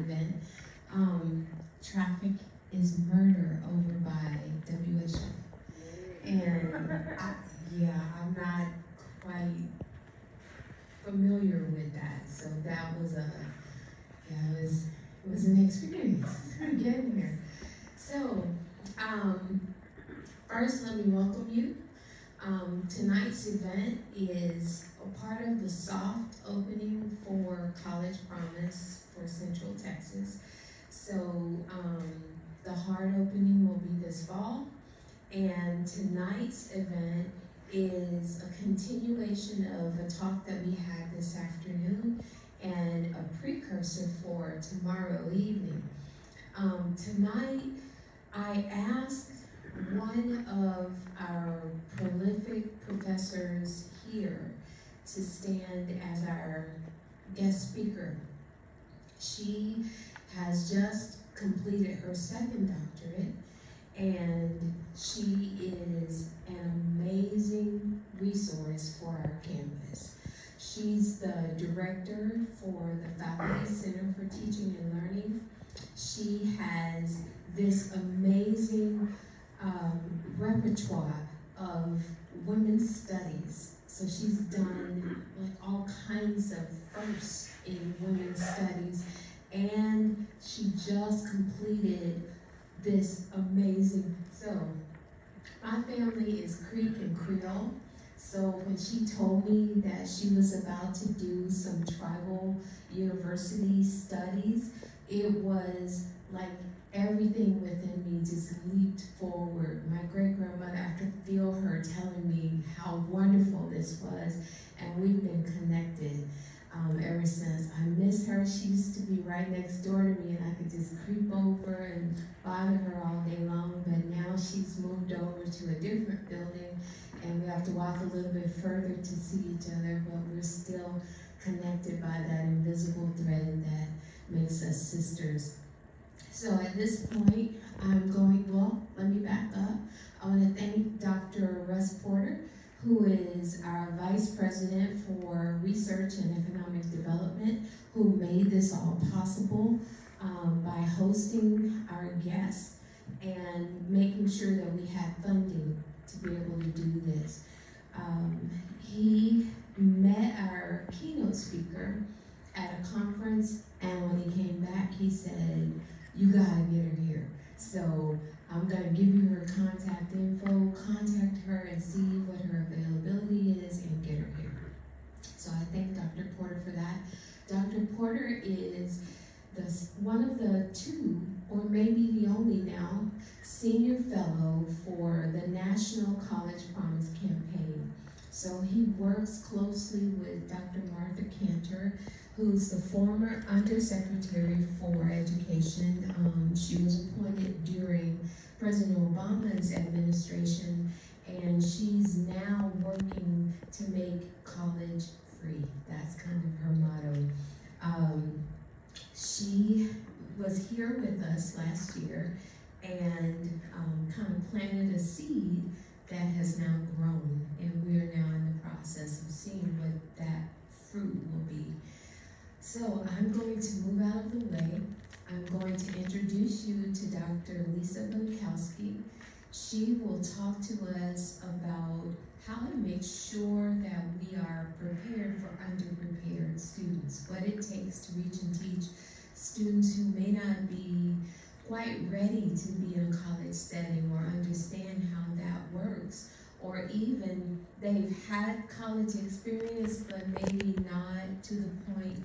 event. Traffic is murder over by WHF. And I'm not quite familiar with that. So that was it was an experience getting here. So, first let me welcome you. Tonight's event is a part of the soft opening for College Promise for Central Texas. So the hard opening will be this fall, and tonight's event is a continuation of a talk that we had this afternoon and a precursor for tomorrow evening. Tonight, I asked one of our prolific professors here to stand as our guest speaker. She has just completed her second doctorate, and she is an amazing resource for our campus. She's the director for the Faculty Center for Teaching and Learning. She has this amazing repertoire of women's studies. So she's done like all kinds of firsts in women's studies, and she just completed this amazing. So my family is Creek and Creole. So when she told me that she was about to do some tribal university studies, it was like everything within me just leaped forward. My great-grandmother, I could feel her telling me how wonderful this was, and we've been connected ever since. I miss her. She used to be right next door to me, and I could just creep over and bother her all day long, but now she's moved over to a different building, and we have to walk a little bit further to see each other, but we're still connected by that invisible thread that makes us sisters. So at this point, let me back up. I want to thank Dr. Russ Porter, who is our Vice President for Research and Economic Development, who made this all possible by hosting our guests and making sure that we had funding to be able to do this. He met our keynote speaker at a conference, and when he came back, he said, "You gotta get her here." So I'm gonna give you her contact info, contact her and see what her availability is and get her here. So I thank Dr. Porter for that. Dr. Porter is one of the two, or maybe the only now, senior fellow for the National College Promise Campaign. So he works closely with Dr. Martha Cantor, who's the former Undersecretary for Education. She was appointed during President Obama's administration, and she's now working to make college free. That's kind of her motto. She was here with us last year and kind of planted a seed that has now grown, and we are now in the process of seeing what that fruit will be. So I'm going to move out of the way. I'm going to introduce you to Dr. Lisa Bunkowski. She will talk to us about how to make sure that we are prepared for underprepared students, what it takes to reach and teach students who may not be quite ready to be in a college setting or understand how that works, or even they've had college experience but maybe not to the point